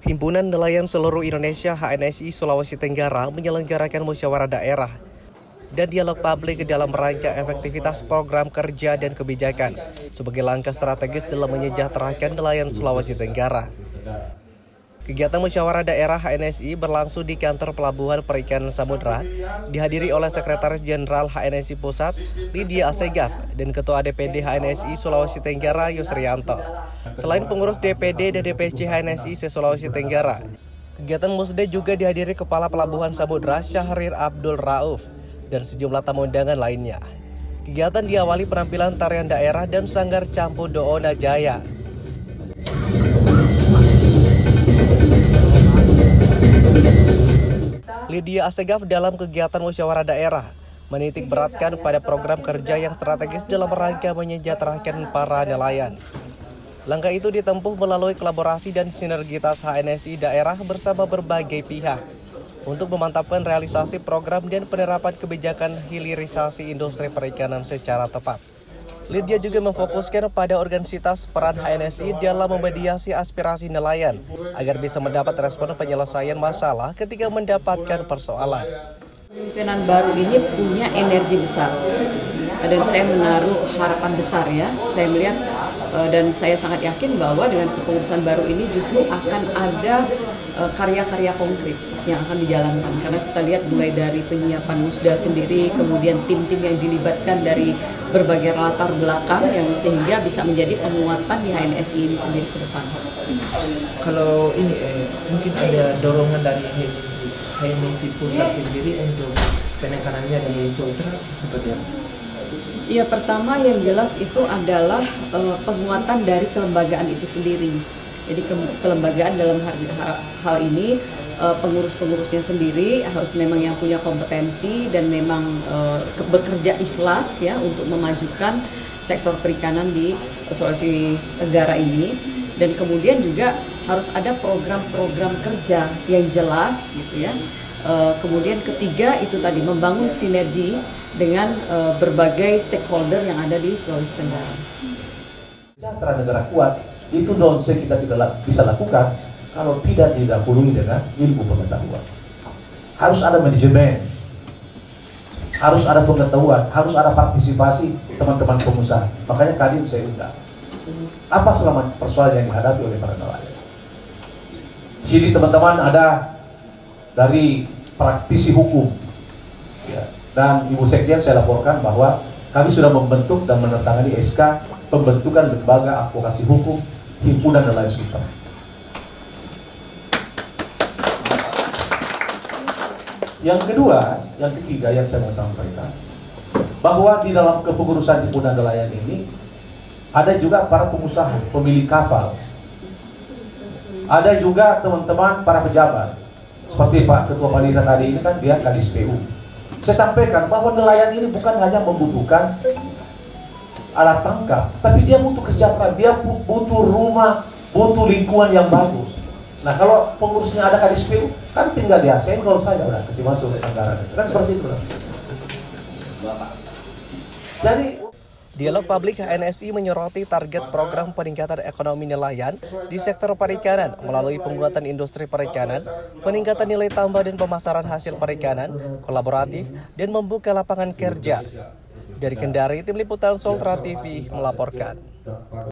Himpunan Nelayan Seluruh Indonesia HNSI Sulawesi Tenggara menyelenggarakan musyawarah daerah dan dialog publik dalam rangka efektivitas program kerja dan kebijakan sebagai langkah strategis dalam menyejahterakan nelayan Sulawesi Tenggara. Kegiatan musyawarah daerah HNSI berlangsung di kantor Pelabuhan Perikanan Samudra, dihadiri oleh Sekretaris Jenderal HNSI Pusat, Lydia Assegaf, dan Ketua DPD HNSI Sulawesi Tenggara, Yusrianto. Selain pengurus DPD dan DPC HNSI se-Sulawesi Tenggara, kegiatan musda juga dihadiri Kepala Pelabuhan Samudra, Syahrir Abdul Rauf, dan sejumlah tamu undangan lainnya. Kegiatan diawali penampilan tarian daerah dan sanggar Campu Doona Jaya. Lydia Assegaf dalam kegiatan musyawarah daerah menitik beratkan pada program kerja yang strategis dalam rangka menyejahterakan para nelayan. Langkah itu ditempuh melalui kolaborasi dan sinergitas HNSI daerah bersama berbagai pihak untuk memantapkan realisasi program dan penerapan kebijakan hilirisasi industri perikanan secara tepat. Lydia juga memfokuskan pada organisasi peran HNSI dalam memediasi aspirasi nelayan agar bisa mendapat respon penyelesaian masalah ketika mendapatkan persoalan. Pimpinan baru ini punya energi besar dan saya menaruh harapan besar ya. Saya melihat dan saya sangat yakin bahwa dengan kepengurusan baru ini justru akan ada karya-karya konkret yang akan dijalankan, karena kita lihat mulai dari penyiapan musda sendiri, kemudian tim-tim yang dilibatkan dari berbagai latar belakang yang sehingga bisa menjadi penguatan di HNSI ini sendiri ke depan. Kalau ini mungkin ada dorongan dari HNSI pusat sendiri untuk penekanannya di Sultra seperti apa? Ya, pertama yang jelas itu adalah penguatan dari kelembagaan itu sendiri. Jadi kelembagaan dalam hal ini pengurus-pengurusnya sendiri harus memang yang punya kompetensi dan memang bekerja ikhlas ya untuk memajukan sektor perikanan di Sulawesi Tenggara ini, dan kemudian juga harus ada program-program kerja yang jelas gitu ya. Kemudian ketiga itu tadi membangun sinergi dengan berbagai stakeholder yang ada di Sulawesi Tenggara. Sejahtera negara kuat itu donseng kita tidak bisa lakukan kalau tidak didahului dengan ilmu pengetahuan. Harus ada manajemen, harus ada pengetahuan, harus ada partisipasi teman-teman pengusaha. Makanya tadi saya undang. Apa selama persoalan yang dihadapi oleh para nelayan? Di sini teman-teman ada dari praktisi hukum, ya. Dan Ibu Sekjen saya laporkan bahwa kami sudah membentuk dan menandatangani SK pembentukan lembaga advokasi hukum Himpunan Nelayan Sultra. Yang kedua, yang ketiga yang saya mau sampaikan, bahwa di dalam kepengurusan Himpunan Nelayan ini ada juga para pengusaha, pemilik kapal, ada juga teman-teman para pejabat, seperti Pak Ketua Panitia tadi ini kan dia Kadis PU. Saya sampaikan bahwa nelayan ini bukan hanya membutuhkan alat tangkap, tapi dia butuh kesejahteraan, dia butuh rumah, butuh lingkungan yang bagus. Nah, kalau pengurusnya ada Kadis PU, kan tinggal dia senggol saja, udah kasih masuk anggaran. Kan seperti itu. Jadi dialog publik HNSI menyoroti target program peningkatan ekonomi nelayan di sektor perikanan melalui penguatan industri perikanan, peningkatan nilai tambah dan pemasaran hasil perikanan, kolaboratif, dan membuka lapangan kerja. Dari Kendari, Tim Liputan Sultra TV melaporkan.